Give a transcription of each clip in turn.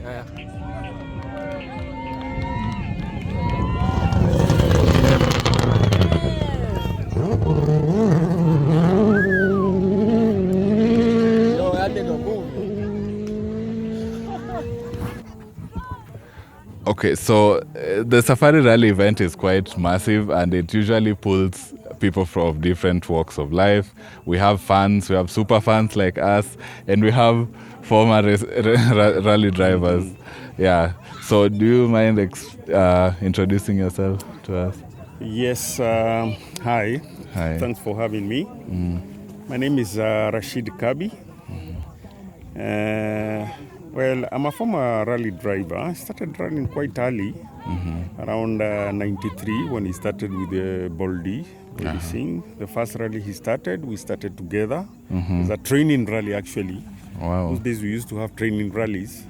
Okay, so the Safari Rally event is quite massive and it usually pulls people from different walks of life. We have fans, we have super fans like us, and we have former rally drivers. Yeah, so do you mind introducing yourself to us? Yes, hi. Hi. Thanks for having me. My name is Rashid Khabi. Well, I'm a former rally driver. I started rallying quite early, around 93 when he started with the Baldy Singh. The first rally he started, we started together. It's a training rally actually. Wow. Those days we used to have training rallies.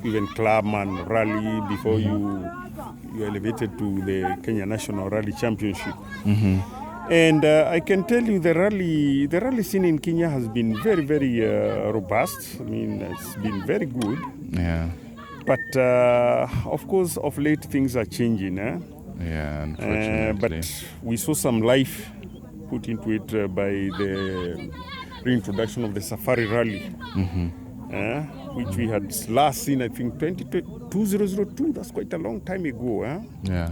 Even clubman rally before you elevated to the Kenya National Rally Championship. And I can tell you the rally scene in Kenya has been very, very robust. I mean, it's been very good. Yeah. But of course, of late things are changing. Yeah, unfortunately. But we saw some life put into it by the reintroduction of the Safari Rally, which we had last seen, I think, 2002. That's quite a long time ago. Yeah.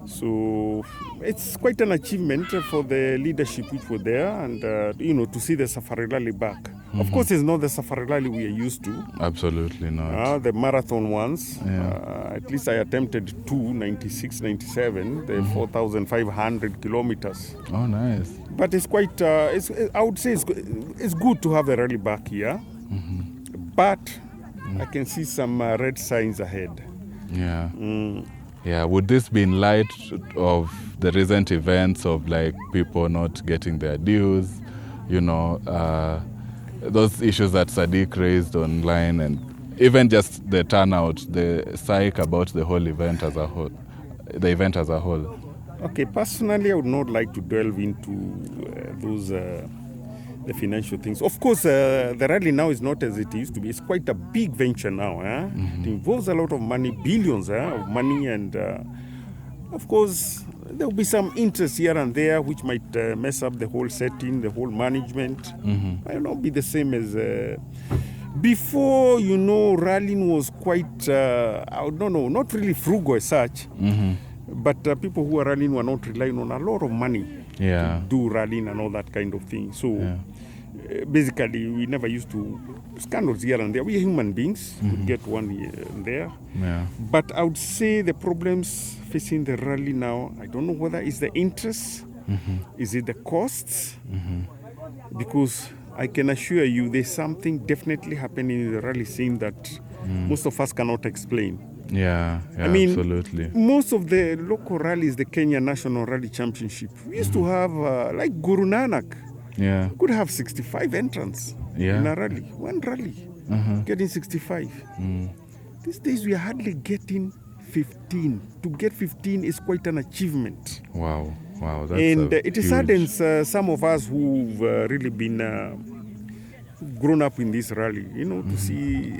So it's quite an achievement for the leadership which were there, and to see the Safari Rally back. Of course, it's not the Safari Rally we are used to. Absolutely not. The marathon ones. At least I attempted 96, 97, the 4,500 kilometers. Oh, nice. But it's quite. I would say it's good to have the rally back here. But I can see some red signs ahead. Yeah. Yeah, would this be in light of the recent events of like people not getting their dues, those issues that Sadiq raised online, and even just the turnout, the psych about the whole event as a whole, the event as a whole? Okay, personally, I would not like to delve into those the financial things. Of course, the rally now is not as it used to be. It's quite a big venture now. It involves a lot of money, billions of money, and of course, there will be some interest here and there which might mess up the whole setting, the whole management. Might not be the same as before. Rallying was quite, I don't know, not really frugal as such. But people who are rallying were not relying on a lot of money to do rallying and all that kind of thing. So basically, we never used to scandals here and there. We are human beings. We get one here and there. Yeah. But I would say the problems facing the rally now, I don't know whether it's the interest, is it the costs? Because I can assure you there's something definitely happening in the rally scene that most of us cannot explain. Yeah, I mean, absolutely. Most of the local rallies, the Kenya National Rally Championship, we used to have, like Guru Nanak, could have 65 entrants in a rally, one rally, getting 65. These days we are hardly getting 15. To get 15 is quite an achievement. Wow, that's and it huge. saddens some of us who've really been grown up in this rally, to see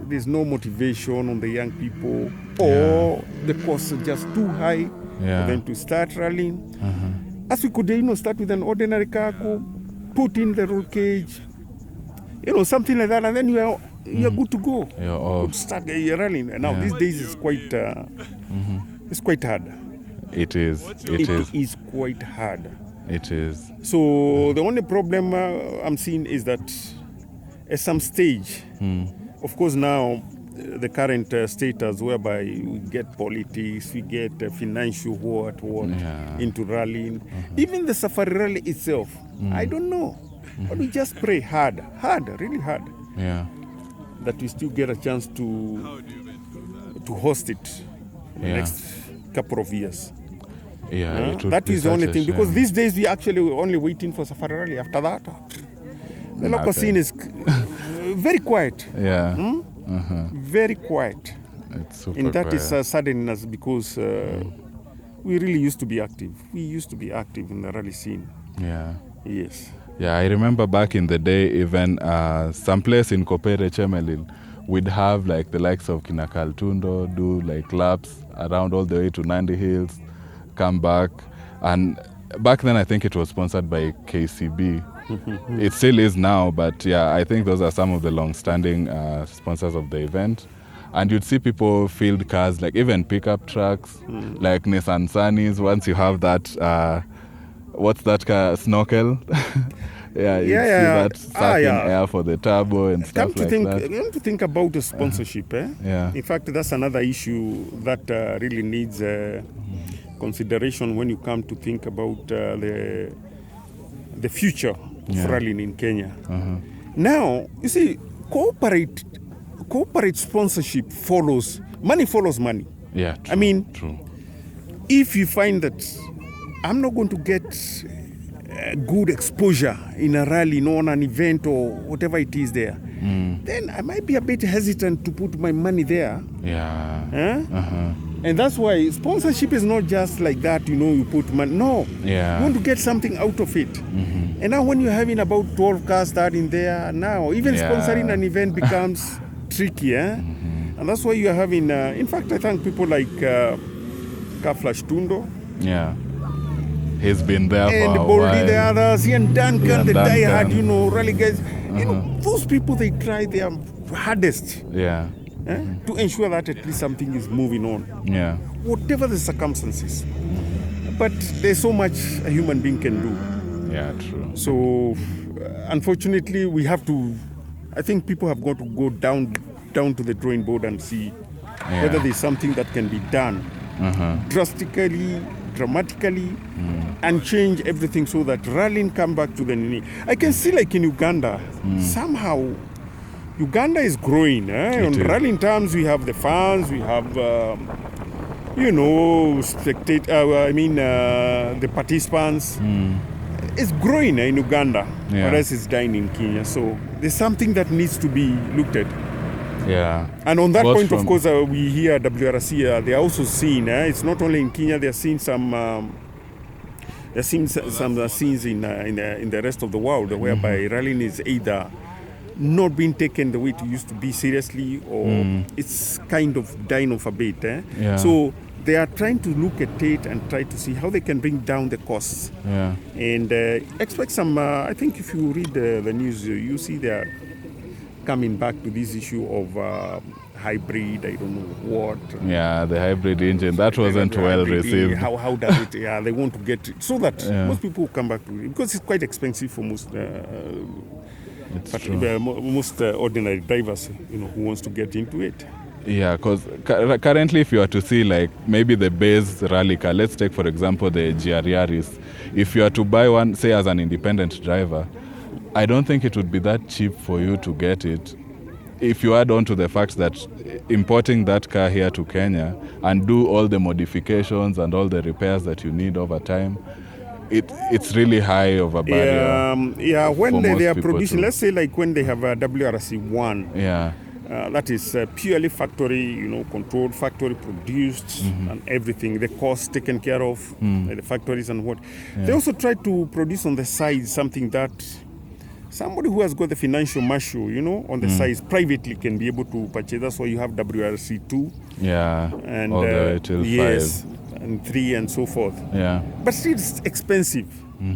there's no motivation on the young people, or the costs are just too high for them to start rallying. As we could, start with an ordinary car, put in the roll cage, something like that, and then you're good to go. You're off. Start rallying. And now these days it's quite, it's quite hard. It is. It is quite hard. It is. So the only problem I'm seeing is that at some stage, of course now the current status whereby we get politics, we get financial what into rallying. Even the Safari Rally itself, I don't know. But we just pray hard, really hard. Yeah. That we still get a chance to host it in the next couple of years. Yeah, that is the only thing, because these days we actually were only waiting for Safari Rally. After that, the local scene is very quiet. Yeah. Very quiet. It's super and that quiet. is saddening us, because we really used to be active. We used to be active in the rally scene. Yeah. Yes. Yeah, I remember back in the day, even someplace in Kopere Chemelil, we'd have like the likes of Kinakal Tundo do like laps around all the way to Nandi Hills, come back. And back then, I think it was sponsored by KCB. It still is now, but yeah, I think those are some of the long-standing sponsors of the event. And you'd see people field cars, like even pickup trucks, like Nissan Sunnies. Once you have that, what's that car? Snorkel? Yeah, you see that sucking air for the turbo and stuff like that. Come to think about the sponsorship, Yeah. In fact, that's another issue that really needs consideration when you come to think about the future of rallying in Kenya. Now, you see, corporate sponsorship money follows money. Yeah, true, I mean, true. If you find that I'm not going to get good exposure in a rally, on an event or whatever it is there, then I might be a bit hesitant to put my money there. Yeah. And that's why sponsorship is not just like that, you put money. No, you want to get something out of it. And now when you're having about 12 cars starting there, now even sponsoring an event becomes tricky. And that's why you're having, in fact, I thank people like Kaflash Tundo. Yeah. He's been there and for a Boldy, while. the others, Ian Duncan, the Duncan. diehard, rally guys. Those people, they try their hardest Yeah. to ensure that at least something is moving on, Yeah. whatever the circumstances. But there's so much a human being can do. Yeah, true. So, unfortunately, we have to. I think people have got to go down to the drawing board and see whether there's something that can be done drastically, dramatically, and change everything so that rallying come back to the nini. I can see like in Uganda, somehow Uganda is growing. On rallying terms, we have the fans, we have the participants. It's growing in Uganda, whereas it's dying in Kenya. So there's something that needs to be looked at. Yeah. And on that point, of course, we here at WRC, they are also seeing, it's not only in Kenya, they are seeing some scenes in the rest of the world whereby rallying is either not being taken the way it used to be seriously, or it's kind of dying off a bit. Yeah. So they are trying to look at it and try to see how they can bring down the costs. Yeah. And expect some, I think if you read the news, you see they are coming back to this issue of hybrid, I don't know what. Yeah, the hybrid engine, that wasn't well received. How does it? Yeah, they want to get it so that most people will come back to it, because it's quite expensive for most ordinary drivers, who wants to get into it. Yeah, because currently if you are to see like maybe the base rally car, let's take for example the GR-Yaris. If you are to buy one, say as an independent driver, I don't think it would be that cheap for you to get it. If you add on to the fact that importing that car here to Kenya and do all the modifications and all the repairs that you need over time, it's really high of a barrier. When they are producing, let's say like when they have a WRC1, that is purely factory, controlled, factory produced, and everything. The cost taken care of, the factories and what. They also try to produce on the side something that somebody who has got the financial muscle, on the sides privately can be able to purchase. That's why you have WRC2. Yeah, and all the way till 5. And 3 and so forth. Yeah. But still it's expensive.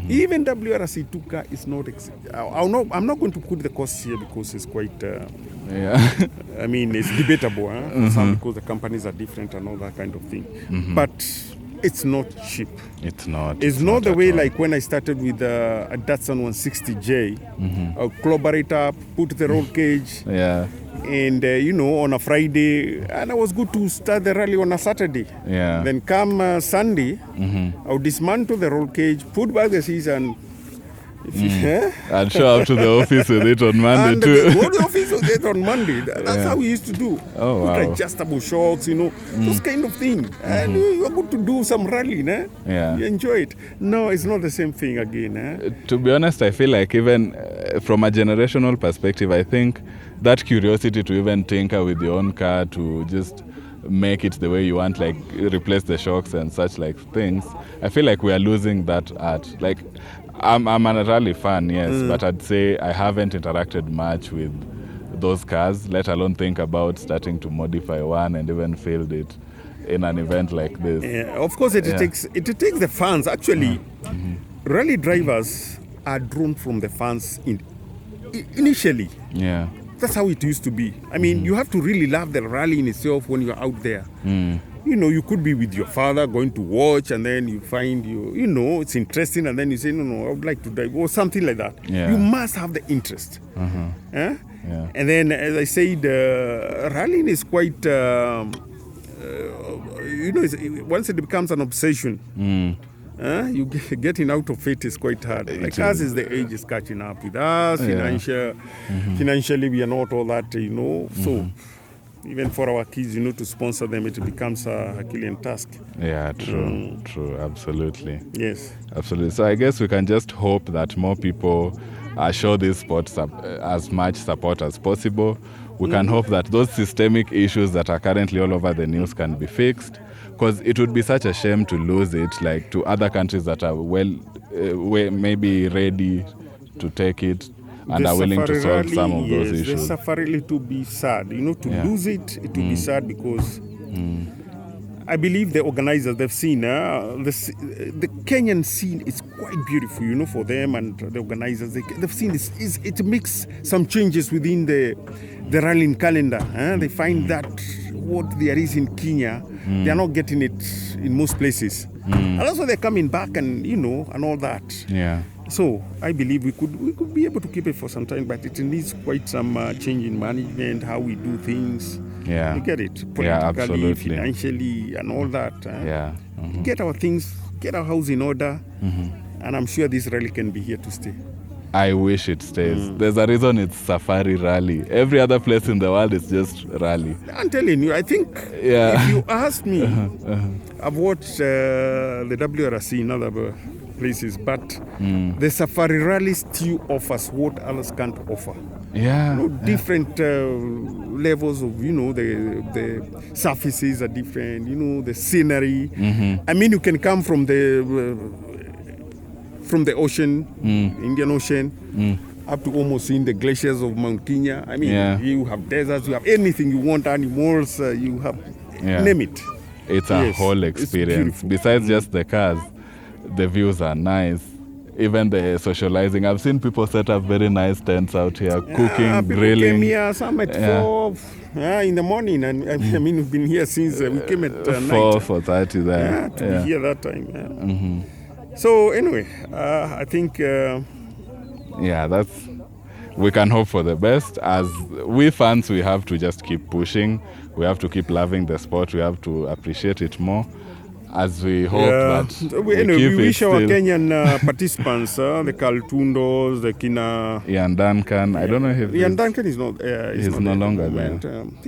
Even WRC2 car is not I'm not going to put the costs here because it's quite I mean, it's debatable, because the companies are different and all that kind of thing. But it's not cheap. It's not. It's not the way like when I started with a Datsun 160J. I'll collaborate up, put the roll cage. Yeah. And, on a Friday, and it was good to start the rally on a Saturday. Yeah. Then come Sunday, I'll dismantle the roll cage, put back the seats, and and show up to the office with it on Monday too. Go to the office with it on Monday. That's how we used to do. Oh, wow. Put adjustable shocks, those kind of things. And you're good to do some rallying, Yeah. You enjoy it. No, it's not the same thing again. To be honest, I feel like even from a generational perspective, I think that curiosity to even tinker with your own car, to just make it the way you want, like replace the shocks and such like things, I feel like we are losing that art. Like, I'm a rally fan, yes, but I'd say I haven't interacted much with those cars, let alone think about starting to modify one and even field it in an event like this. Yeah, of course, it takes the fans. Actually, rally drivers are drawn from the fans initially. Yeah. That's how it used to be. I mean, you have to really love the rally in itself when you're out there. You know, you could be with your father going to watch, and then you find you know, it's interesting, and then you say, no, I would like to drive, or something like that. Yeah. You must have the interest. Yeah. And then, as I said, rallying is quite, you know, once it becomes an obsession, you getting out of it is quite hard. Like us, is the age is catching up with us. Financially, we are not all that, you know. So even for our kids, you know, to sponsor them, it becomes a Herculean task. Yeah, true, absolutely. Yes. Absolutely. So I guess we can just hope that more people show this sport as much support as possible. We can hope that those systemic issues that are currently all over the news can be fixed, because it would be such a shame to lose it, like to other countries that are maybe ready to take it and are willing to solve some of those issues. The Safari Rally to be sad, you know, to lose it will be sad, because I believe the organizers, they've seen the Kenyan scene is quite beautiful, you know, for them, and the organizers, they've seen it makes some changes within the rallying calendar. They find that what there is in Kenya, they are not getting it in most places. And also they're coming back, and, you know, and all that. Yeah. So I believe we could be able to keep it for some time, but it needs quite some change in management, how we do things. Yeah. You get it? Politically, financially, and all that. Yeah. Get our things, get our house in order, and I'm sure this rally can be here to stay. I wish it stays. There's a reason it's Safari Rally. Every other place in the world is just rally. I'm telling you, I think if you ask me, I've watched the WRC in other places, but the Safari Rally still offers what others can't offer. Yeah. You know, different levels of, you know, the surfaces are different, you know, the scenery. I mean, you can come from the ocean, Indian Ocean, up to almost seeing the glaciers of Mount Kenya. I mean, you have deserts, you have anything you want, animals, you have, name it. It's a whole experience. Besides just the cars, the views are nice. Even the socializing. I've seen people set up very nice tents out here, cooking, grilling. Came here, some at 4 in the morning, and I mean, we've been here since we came at 4:30 there. To be here that time. So anyway, I think we can hope for the best. As we fans, we have to just keep pushing. We have to keep loving the sport. We have to appreciate it more. As we hope that we wish our Kenyan participants, the Kaltundos, the Kina... Ian Duncan, I don't know if... Ian Duncan is not... he's no longer there.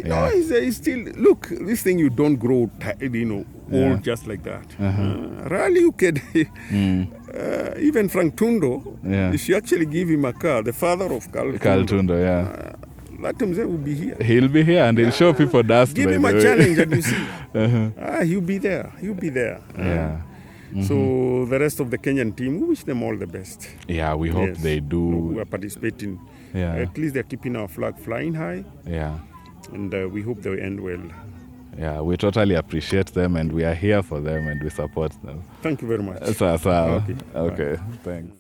No, he's still... Look, this thing, you don't grow, you know, old just like that. Rally, you can... even Frank Tundo, she actually gave him a car, the father of Kaltundo, That him will be here. He'll be here, and he'll show people dust. Give him a challenge, and you see. He'll be there. He'll be there. So the rest of the Kenyan team, we wish them all the best. Yeah, we hope they do. Who are participating. At least they're keeping our flag flying high. Yeah. And we hope they'll end well. Yeah, we totally appreciate them, and we are here for them, and we support them. Thank you very much. Okay, thanks.